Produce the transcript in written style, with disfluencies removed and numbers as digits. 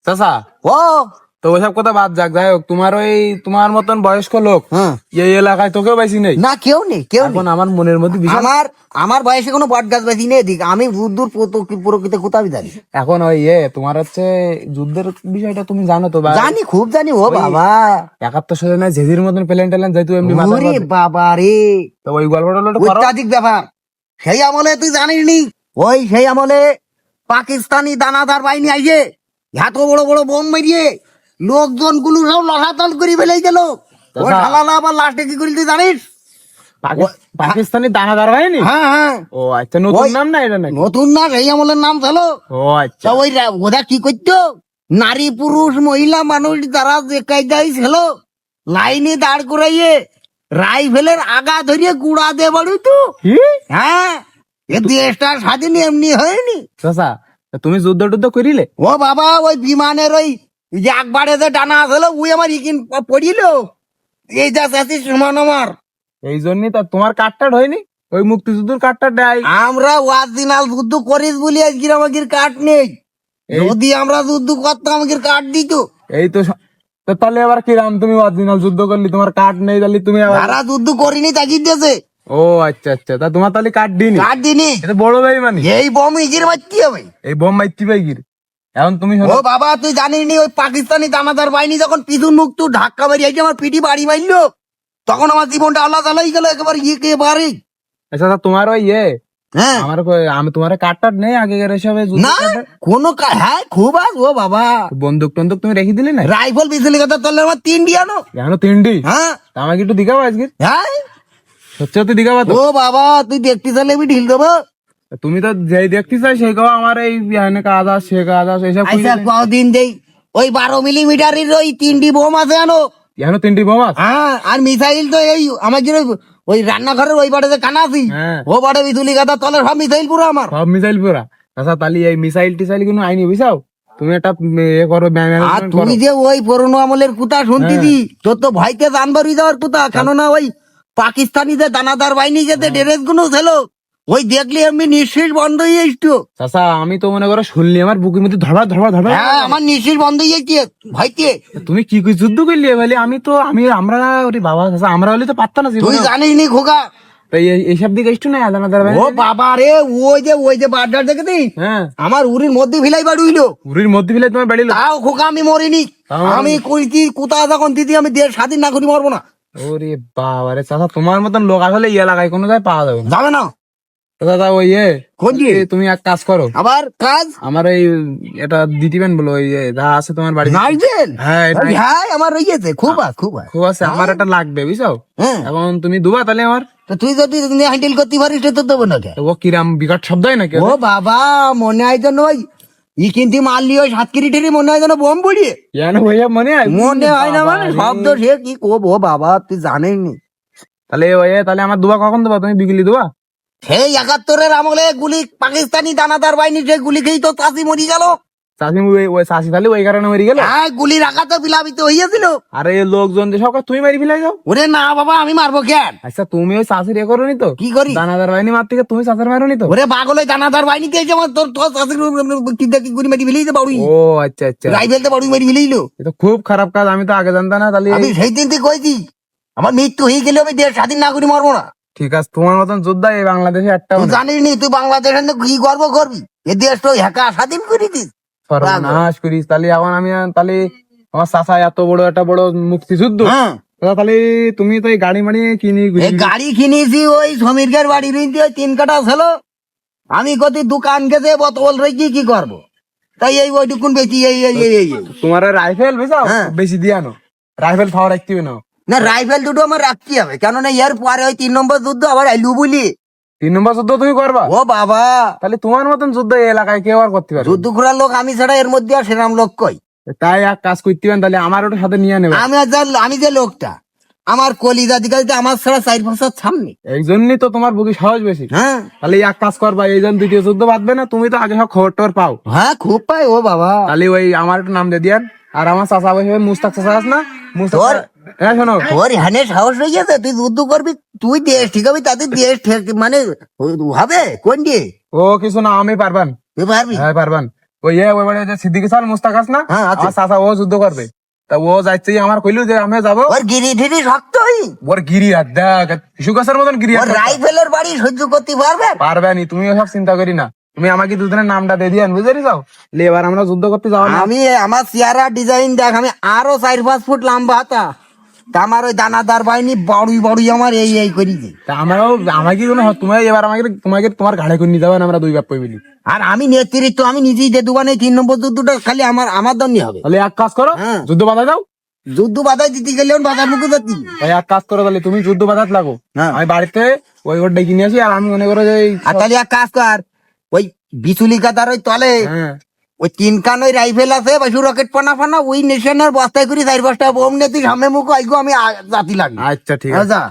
চাচা ও তো ওইসব কথা বাদ যাক, যাই হোক তোমার ওই তোমার মতন বয়স্ক লোক হ্যাঁ এই এলাকায় তোকেও বেশি নেই। না কেউ নেই কেউ নেই এখন আমার মনের মধ্যে বিশাল আমার আমার বয়সে কোনো বট গাছ বাজি নেই দিক আমি দূর দূর প্রকৃতি কোথাও জানি এখন ওই তোমার হচ্ছে যুদ্ধের বিষয়টা তুমি জানো তো বা জানি খুব জানি ও বাবা 71 সালে না জেজির মতন প্লেন টেলেন যাই তুই এমনি মাথা ওরে বাবা রে তো ওই গল্পটা একটু করো। অত্যাধিক ব্যাপার সেই আমলে তুই জানিস নি ওই সেই আমলে পাকিস্তানি দানাদার বাহিনী আইছে এত বড় বড় বোম মারিয়ে লোকজন গুলো সব লসাতল করে ফেলে গেল ও দাদা। ঢালালা আবার লাস্টে কি করি তুই জানিস পাকিস্তানি দানাদার হয়নি? হ্যাঁ হ্যাঁ ও আচ্ছা, নতুন ওই- নাম না এটা নাকি? নতুন না সেই আমলের নাম ছিল ও আচ্ছা, তা ওই ওরা কি করতো নারী পুরুষ মহিলা মানুষ যারা যে কায়দায় ছিল লাইনে দাঁড় করাইয়ে রাইফেলের আগা ধরিয়ে গুড়া দে বাড়ি তো কি হ্যাঁ এ দেশটা স্বাধীন এমনি হয়নি চাচা তুমি যুদ্ধ টুদ্ধ করিলে? ও বাবা ওই বিমানের ওই যে একবারে যে ডানা আসলো ওই আমার ইকিন পড়িল এই যা চাচ্ছিস সমান আমার এই জন্যই তো তোমার কার্ডটার হয়নি, ওই মুক্তিযুদ্ধের কার্ডটা দেয়। আমরা ওয়াজিনাল যুদ্ধ করিস বলি আজকে আমাদের কাঠ নেই যদি আমরা যুদ্ধ করতাম আমাদের কাঠ দিত এই তো তো তাহলে আবার কি রাম, তুমি অরিজিনাল যুদ্ধ করলি তোমার কার্ড নেই, তাহলে তুমি আবার যারা যুদ্ধ করিনি তাকি দিয়েছে ও আচ্ছা আচ্ছা, তা তোমার তাহলে কার্ড দিনি, কাঠ দিনি এটা বড় ভাই মানে এই বম ইজির বাচ্চি হবে এই বোম মাইতি ভাই গির। এখন তুমি ও শোনো, বাবা তুই জানিস নি ওই পাকিস্তানি দানাদার বাহিনী যখন পিছন মুখ তুই ধাক্কা মারি আইছে আমার পিটি বাড়ি মারলো তখন আমার জীবনটা আল্লাহ তালাই গেল একেবারে একেবারে আচ্ছা তা তোমার ওই হ্যাঁ আমার আমি তোমার কার্ডটা নেই আগেকার এসবে যুদ্ধ না কার্ডের? কোনো হ্যাঁ খুব আস ও বাবা বন্দুক টন্দুক তুমি রেখে দিলে না? রাইফেল বিজলি কথা তোলে আমার তিন ডিয়ানো জানো তিনটি, হ্যাঁ তা আমাকে একটু দিখাবো আজকে, হ্যাঁ সত্যি সত্যি দিখাবো তো? ও বাবা তুই দেখতে চাইলে আমি ঢিল দেবো তুমি তো যেই দেখতে চাই সেই কাও আমার এই এখানে কাজ আছে সে কাজ আছে এইসব আইসা কদিন দেই ওই 12 মিলিমিটারের ওই তিনটি বোম আছে জানো এখনো তিনটি বোম আছে? হ্যাঁ আর মিসাইল তো এই আমার যে ওই রান্নাঘরের ওই বাড়িতে কানা আছি হ্যাঁ। ও বাড়ি বিজুলি কথা তলের সব মিসাইল পুরো আমার সব মিসাইল পুরা। আচ্ছা তাহলে এই মিসাইল টিসাইল কোনো আইনি বুঝাও, তুমি একটা করো আর management করো। তুই যে ওই পুরনো আমলের কুতা শুনতি হ্যাঁ। দি তোর তো ভয়তে জানবারই যাওয়ার কুতা কেননা ওই পাকিস্তানিদের দানাদার বাহিনী যেতে হ্যাঁ। ড্রেস গুলো ছিল ওই দেখলি এমনি নিঃশ্বাস বন্ধ হয়ে আসতো চাচা আমি তো মনে করো শুনলি আমার বুকের মধ্যে ধরবা ধরবা ধরবা। হ্যাঁ আমার নিঃশ্বাস বন্ধ হয়ে গিয়ে ভয়তে তুমি কি কি যুদ্ধ করলি বলে? আমি তো আমরা ওরে বাবা চাচা আমরা হলে তো পারতাম না তুই জীবনে। জানিস নি খোকা তাই এইসব দিকে একটু নাই দানাদার ও বাবা রে ওই যে বাড্ডার দেখে দিস হ্যাঁ, আমার উড়ির মধ্যে ভিলাই বাড়ি হইলো উড়ির মধ্যে ফেলে তোমার বেড়িল। তাও খোকা আমি মরিনি আমি কইছি কোথা যখন দিদি আমি দেশ স্বাধীন না করি মরবো না ওরে বাবা রে চাচা, তোমার মতন লোক আসলে ইয়ে লাগায় কোনো জায়গায় পাওয়া যাবে না। যাবে না দাদা ওই কোন দিয়ে? তুমি এক কাজ করো, আবার কাজ আমার এই এটা দিদিবেন বলো ওই যা আছে তোমার বাড়ি। নাইজেল হ্যাঁ এটা হ্যাঁ আমার রয়েছে খুব খুব খুব আছে, আমার এটা লাগবে বুঝছো। হ্যাঁ এখন তুমি দুবা তাহলে আমার তো তুই যদি হ্যান্ডেল করতে পারিস তো দেবো না কে? তো ও কিরাম বিকট শব্দ হয় নাকি? ও বাবা মনে হয় যেন ওই ই কিন্তু মারলি ওই 7 কিরিটেরই মনে হয় যেন বোম পড়িয়ে কেন ভাইয়া মনে হয়? মনে হয় না মানে বাবা শব্দ রে। সে কি কব ও বাবা তুই জানেন নি তাহলে তাহলে আমার দুবা কখন দেবা? তুমি বিকেলি দুবা? সেই 71-এর আমলে গুলি পাকিস্তানি দানাদার বাহিনী সে গুলি খেয়ে তো চাষি মরি গেল চাষি ওই চাষি তাহলে ওই কারণে মরে গেল। হ্যাঁ গুলির আঘাতে বিলাবিত হইয়াছিল আরে এই লোকজন যে সব তুমি মারি ফেলাই যাও। ওরে না বাবা আমি মারবো কেন আচ্ছা তুমি ওই চাষির করো নি তো? কি করি দানাদার বাহিনী মারতে গিয়ে তুমি চাষের মারো নি তো? ওরে পাগল ওই দানাদার বাহিনী কে আমার তোর তোর চাষির কি দেখি গুলি মারি ফেলেই বাড়ি ও আচ্ছা আচ্ছা, রাইফেলতে বাড়ি মারি ফেলেইলো এ তো খুব খারাপ কাজ, আমি তো আগে জানতাম না। তাহলে আমি সেই দিন থেকে কইছি আমার মৃত্যু হয়ে গেলে আমি দেশ স্বাধীন না করি মরবো না ঠিক আছে, তোমার মতন যোদ্ধা এই বাংলাদেশে একটা তুই জানিস নি তুই বাংলাদেশের জন্য কি গর্ব করবি এ দেশ তো হেকা স্বাধীন করে দিস সর্বনাশ করিস। তাহলে এখন আমি তাহলে আমার চাচা এত বড় একটা বড় মুক্তিযুদ্ধ, হ্যাঁ দাদা, তাহলে তুমি তো এই গাড়ি মাড়ি কিনি এই গাড়ি কিনেছি ওই সমীরকের বাড়ি রইতে ওই 3 কাঠা ছিল আমি কত দোকান গেছে বোতল রেখে কি করবো তাই এই ওইটুকুন বেশি এই তোমার রাইফেল বুঝাও হ্যাঁ। বেশি দিয়ানো, রাইফেল ফাওয়ার রাখতে হবে না। না রাইফেল দুটো আমার রাখতে হবে কেননা এর পরে ওই 3 নম্বর যুদ্ধ আবার আইলু বলি 3 নম্বর যুদ্ধ তুমি করবা? ও বাবা তাহলে তোমার মতন যুদ্ধ এই এলাকায় কেউ আর করতে পারবে না। যুদ্ধ করার লোক আমি ছাড়া এর মধ্যে আর সেরাম লোক কই তাই এক কাজ করতে পারেন, তাহলে আমার ওটা সাথে নিয়ে নেবে। আমি যে লোকটা আমার কলিজা দিকে আমার ছাড়া 4 বছর সামনে এই জন্যই তো তোমার বুকে সাহস বেশি। হ্যাঁ তাহলে এক কাজ করবা, এই জন্য দ্বিতীয় যুদ্ধ বাঁধবে না, তুমি তো আগে সব খবর টবর পাও। হ্যাঁ খুব পাই ও বাবা তাহলে ওই আমার একটু নাম দিয়ে দিয়ান। আর আমার চাচা বসে মুস্তাক চাচা আছে না, মুস্তাক তোর- হ্যাঁ শোনো, তোর হ্যানে সাহস হয়ে গেছে তুই যুদ্ধ করবি তুই দেশ ঠিক হবে তাদের দেশ মানে হবে কোন দিয়ে ও কিছু না, আমি পারবান। তুই পারবি হ্যাঁ পারবান। ওই বাড়ি যে সিদ্দিক সাল মুস্তাকাস না, হ্যাঁ, আছে। আমার চাচা ও যুদ্ধ করবে, তা ও যাচ্ছে আমার কইলো যে আমি যাবো। ওর গিরি ঢিরি শক্তই, ওর গিরি হাত দেখ, শিশু গাছের মতন গিরি ওর হাত। রাইফেলের বাড়ি সহ্য করতে পারবে? পারবে নি, তুমি ওসব চিন্তা করি না, তুমি আমাকে দুজনের নামটা দিয়ে দিয়েন, বুঝে যাও, এবার আমরা যুদ্ধ করতে যাবো না। আমি আমার চেহারা ডিজাইন দেখ, আমি আরো 4-5 ফুট লম্বা হতা, তা আমার ওই দানাদার বাহিনী বড়ই বড়ই আমার এই করিছে। তা আমারও, আমাকে কোনো তুমি এবার তোমাকে তোমার ঘাড়ে করে নিয়ে যাবেন, আমরা দুই বাপ কই মিলি। আর আমি নেতৃত্ব, আমি নিজেই যে দোকানে 3 নম্বর যুদ্ধটা খালি আমার দন্নি হবে। তাহলে এক কাজ করো, হ্যাঁ। যুদ্ধ বাধা দাও। যুদ্ধ বাধাই দিতে গেলে বাধার মুখে যাচ্ছি। ভাই এক কাজ করো, তাহলে তুমি যুদ্ধ বাধাত লাগো, হ্যাঁ। আমি বাড়িতে ওই ওর ডেকে নিয়ে আসি, আর আমি মনে করো যে আর তাহলে এক কাজ কর, ওই বিচুলি কাতার ওই তলে হ্যাঁ ওই 3 কান ওই রাইফেল আছে, বাসু রকেট পানা ফানা ওই নেশনের বস্তায় করে 4-5টা বোম নিয়ে তুই সামনে মুখ আইগো, আমি জাতি লাগি। আচ্ছা ঠিক আছে। আচ্ছা